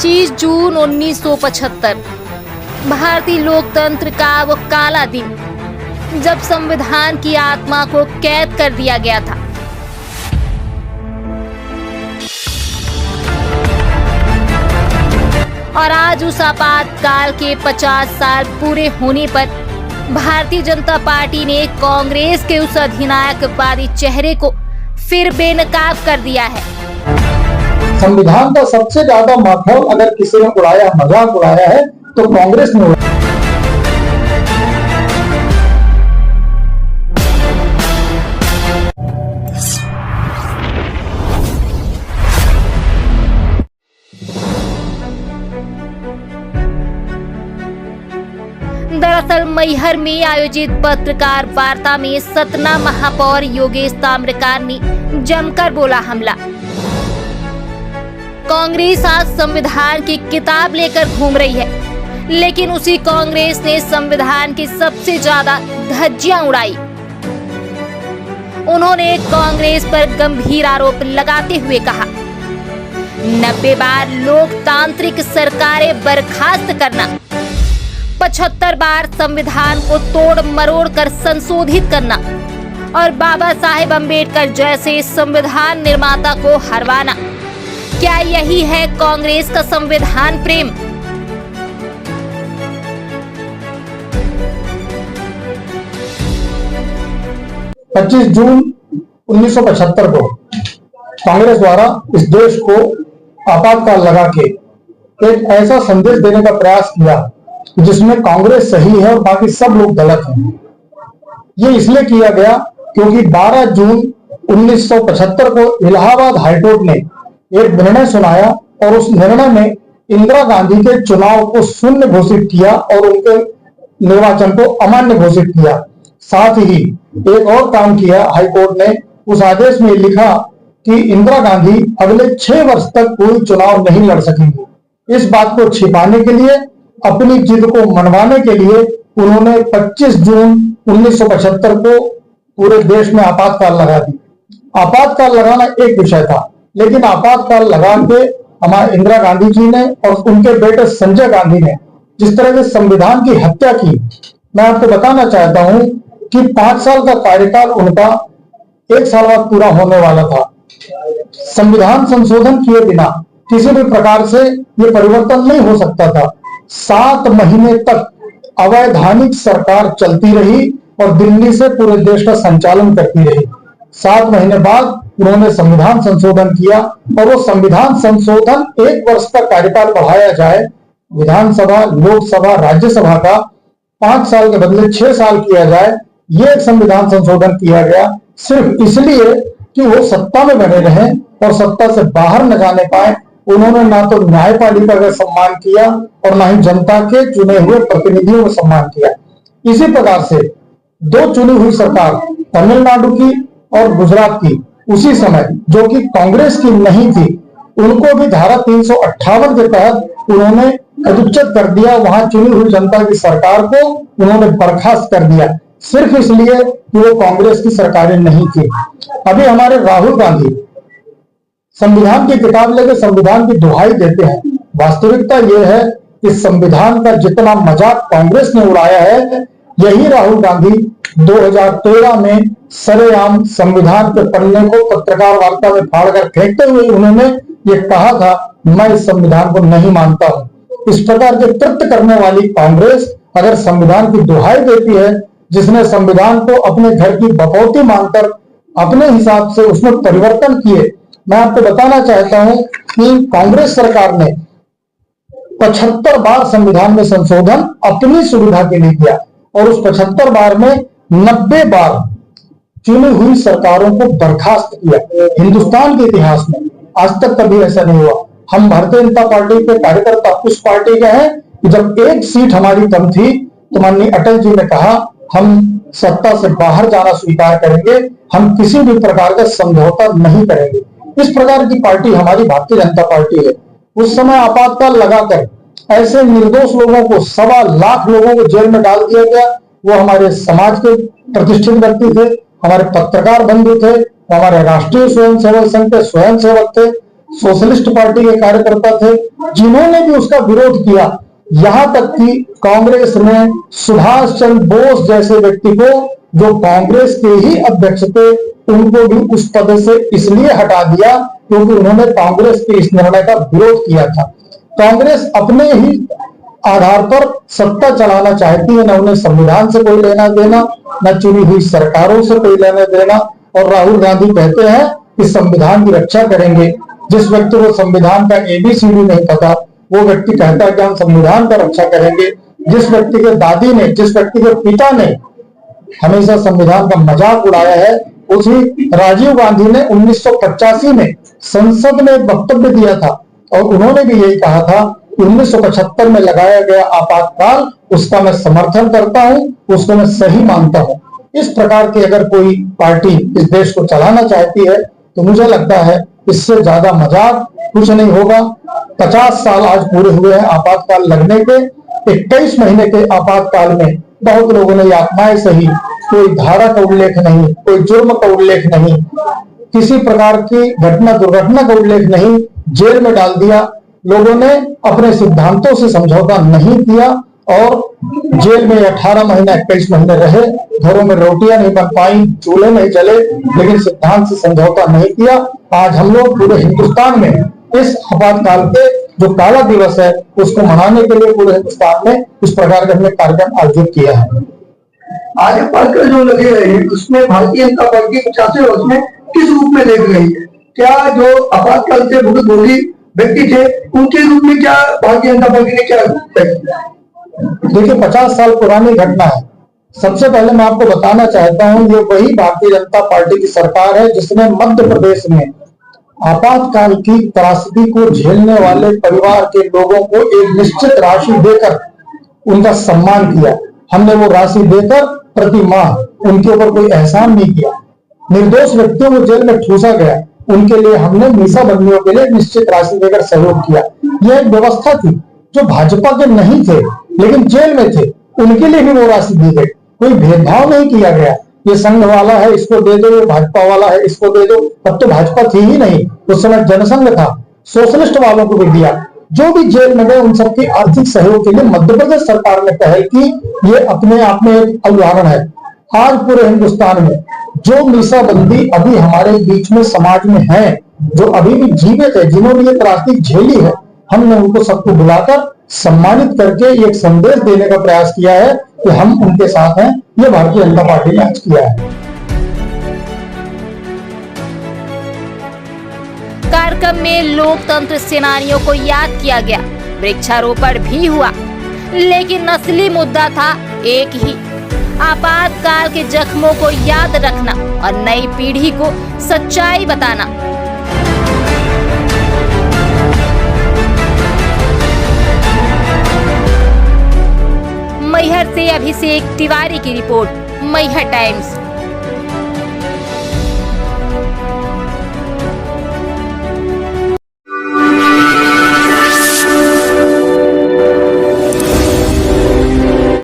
25 जून 1975 भारतीय लोकतंत्र का वो काला दिन जब संविधान की आत्मा को कैद कर दिया गया था। और आज उस आपातकाल के 50 साल पूरे होने पर भारतीय जनता पार्टी ने कांग्रेस के उस अधिनायकवादी चेहरे को फिर बेनकाब कर दिया है। संविधान का सबसे ज्यादा माथल अगर किसी ने उड़ाया, मजाक उड़ाया है तो कांग्रेस ने उड़ाया। दरअसल मैहर में आयोजित पत्रकार वार्ता में सतना महापौर योगेश ताम्रकार ने जमकर बोला हमला। कांग्रेस आज संविधान की किताब लेकर घूम रही है, लेकिन उसी कांग्रेस ने संविधान की सबसे ज्यादा धज्जियां उड़ाई। उन्होंने कांग्रेस पर गंभीर आरोप लगाते हुए कहा, 90 बार लोकतांत्रिक सरकारें बर्खास्त करना, 75 बार संविधान को तोड़ मरोड़ कर संशोधित करना और बाबा साहेब अम्बेडकर जैसे संविधान निर्माता को हरवाना, क्या यही है कांग्रेस का संविधान प्रेम? पच्चीस जून 1975 को कांग्रेस द्वारा इस देश को आपातकाल लगा के एक ऐसा संदेश देने का प्रयास किया जिसमें कांग्रेस सही है और बाकी सब लोग गलत हैं। ये इसलिए किया गया क्योंकि 12 जून 1975 को इलाहाबाद हाईकोर्ट ने एक निर्णय सुनाया और उस निर्णय में इंदिरा गांधी के चुनाव को शून्य घोषित किया और उनके निर्वाचन को अमान्य घोषित किया। साथ ही एक और काम किया, हाईकोर्ट ने उस आदेश में लिखा कि इंदिरा गांधी अगले 6 वर्ष तक कोई चुनाव नहीं लड़ सकेंगी। इस बात को छिपाने के लिए, अपनी जिद को मनवाने के लिए उन्होंने 25 जून 1975 को पूरे देश में आपातकाल लगा दी। आपातकाल लगाना एक विषय था, लेकिन आपातकाल लगा के हमारे इंदिरा गांधी जी ने और उनके बेटे संजय गांधी ने जिस तरह से संविधान की हत्या की, मैं आपको बताना चाहता हूं कि 5 साल का कार्यकाल उनका 1 साल बाद पूरा होने वाला था। संविधान संशोधन किए बिना किसी भी प्रकार से ये परिवर्तन नहीं हो सकता था। 7 महीने तक अवैधानिक सरकार चलती रही और दिल्ली से पूरे देश का संचालन करती रही। 7 महीने बाद उन्होंने संविधान संशोधन किया और वो संविधान संशोधन 1 वर्ष का कार्यकाल बढ़ाया जाए, विधानसभा, लोकसभा, राज्यसभा का 5 साल के बदले 6 साल किया जाए, ये संविधान संशोधन किया गया सिर्फ इसलिए कि वो सत्ता में बने रहें और सत्ता से बाहर न जाने पाए। उन्होंने ना तो न्यायपालिका का सम्मान किया और ना ही जनता के चुने हुए प्रतिनिधियों का सम्मान किया। इसी प्रकार से 2 चुनी हुई सरकार तमिलनाडु की और गुजरात की उसी समय, जो कि कांग्रेस की नहीं थी, उनको भी धारा 358 के तहत उन्होंने अधुच्छेद कर दिया। वहां चुनी हुई जनता की सरकार को उन्होंने बर्खास्त कर दिया सिर्फ इसलिए कि वो कांग्रेस की सरकारें नहीं थी। अभी हमारे राहुल गांधी संविधान की किताब लेकर संविधान की दुहाई देते हैं। वास्तविकता यह है कि संविधान का जितना मजाक कांग्रेस ने उड़ाया है, यही राहुल गांधी 2013 में सरेआम संविधान के पन्ने को पत्रकार वार्ता में फाड़कर फेंकते हुए उन्होंने ये कहा था, मैं इस संविधान को नहीं मानता हूं। इस प्रकार के कृत्य करने वाली कांग्रेस अगर संविधान की दुहाई देती है, जिसने संविधान को अपने घर की बकौती मानकर अपने हिसाब से उसमें परिवर्तन किए, मैं आपको बताना चाहता हूं कि कांग्रेस सरकार ने 75 बार संविधान में संशोधन अपनी सुविधा के लिए किया और उस 75 बार में 90 बार चुनी हुई सरकारों को बर्खास्त किया। हिंदुस्तान के इतिहास में आज तक कभी ऐसा नहीं हुआ। हम भारतीय जनता पार्टी के कार्यकर्ता उस पार्टी के हैं कि जब 1 सीट हमारी कम थी तो माननीय अटल जी ने कहा, हम सत्ता से बाहर जाना स्वीकार करेंगे, हम किसी भी प्रकार का समझौता नहीं करेंगे। इस प्रकार की पार्टी हमारी भारतीय जनता पार्टी है। उस समय आपातकाल लगाकर ऐसे निर्दोष लोगों को, 1.25 लाख लोगों को जेल में डाल दिया गया। वो हमारे समाज के प्रतिष्ठित व्यक्ति थे, हमारे पत्रकार बंधु थे, हमारे राष्ट्रीय स्वयंसेवक संघ के स्वयंसेवक थे। सोशलिस्ट पार्टी के कार्यकर्ता थे जिन्होंने भी उसका विरोध किया। यहां तक कि कांग्रेस ने सुभाष चंद्र बोस जैसे व्यक्ति को, जो कांग्रेस के ही अध्यक्ष थे, उनको भी उस पद से इसलिए हटा दिया क्योंकि उन्होंने कांग्रेस के इस निर्णय का विरोध किया था। कांग्रेस अपने ही आधार पर सत्ता चलाना चाहती है, न उन्हें संविधान से कोई लेना देना, न चुनी हुई सरकारों से कोई लेना देना। और राहुल गांधी कहते हैं कि संविधान की रक्षा करेंगे। जिस व्यक्ति को संविधान का ABCD नहीं पता, वो व्यक्ति कहता है कि हम संविधान का रक्षा करेंगे। जिस व्यक्ति के दादी ने, जिस व्यक्ति के पिता ने हमेशा संविधान का मजाक उड़ाया है, उसी राजीव गांधी ने 1985 में संसद में एक वक्तव्य दिया था और उन्होंने भी यही कहा था 1975 में लगाया गया आपातकाल, उसका मैं समर्थन करता हूं, उसको मैं सही मानता हूं। इस प्रकार की अगर कोई पार्टी इस देश को चलाना चाहती है तो मुझे लगता है इससे ज्यादा मजाक कुछ नहीं होगा। 50 साल आज पूरे हुए हैं आपातकाल लगने के। 21 महीने के आपातकाल में बहुत लोगों ने यातनाएं सही, कोई धारा का उल्लेख नहीं, कोई जुर्म का उल्लेख नहीं, किसी प्रकार की घटना दुर्घटना का उल्लेख नहीं, जेल में डाल दिया। लोगों ने अपने सिद्धांतों से समझौता नहीं किया और जेल में 18 महीने 21 महीने रहे। घरों में रोटियां नहीं बन पाई, चूल्हे नहीं जले, लेकिन सिद्धांत से समझौता नहीं किया। आज हम लोग पूरे हिंदुस्तान में इस आपातकाल के जो काला दिवस है उसको मनाने के लिए पूरे हिंदुस्तान में इस प्रकार का हमने कार्यक्रम आयोजित किया है। आज आपातकाल जो लगे रहे हैं उसमें भारतीय जनता पार्टी 50वें वर्ष में किस रूप में देख रही है? क्या जो आपातकाल से भुगतभोगी व्यक्ति थे उनके रूप में क्या भारतीय जनता पार्टी ने क्या किया? देखिए, 50 साल पुरानी घटना है। सबसे पहले मैं आपको बताना चाहता हूं, ये वही भारतीय जनता पार्टी की सरकार है जिसने मध्य प्रदेश में आपातकाल की त्रासदी को झेलने वाले परिवार के लोगों को एक निश्चित राशि देकर उनका सम्मान किया। हमने वो राशि देकर प्रति माह उनके ऊपर कोई एहसान नहीं किया। निर्दोष व्यक्तियों को जेल में ठूसा गया, उनके लिए हमने मीसा बंदियों के लिए निश्चित राशि देकर सहयोग किया। यह एक व्यवस्था थी। जो भाजपा के नहीं थे लेकिन जेल में थे, उनके लिए भी वो राशि दी गई। कोई भेदभाव नहीं किया गया, ये संघ वाला है इसको दे दो, ये भाजपा वाला है इसको दे दो। तब तो भाजपा थी ही नहीं, उस समय जनसंघ था। सोशलिस्ट वालों को भी दिया। जो भी जेल में गए उन सबकी आर्थिक सहयोग के लिए मध्य प्रदेश सरकार ने पहल की। ये अपने आप में एक उदाहरण है। आज पूरे हिंदुस्तान में जो मीसाबंदी अभी हमारे बीच में समाज में है, जो अभी भी जीवित है, जिन्होंने ये त्रासदी झेली है, हमने उनको सबको बुलाकर सम्मानित करके एक संदेश देने का प्रयास किया है कि हम उनके साथ हैं। ये भारतीय जनता पार्टी ने आज किया है। कार्यक्रम में लोकतंत्र सेनानियों को याद किया गया, वृक्षारोपण भी हुआ, लेकिन असली मुद्दा था एक ही, आपातकाल के जख्मों को याद रखना और नई पीढ़ी को सच्चाई बताना। मैहर से अभिषेक तिवारी की रिपोर्ट, मैहर टाइम्स।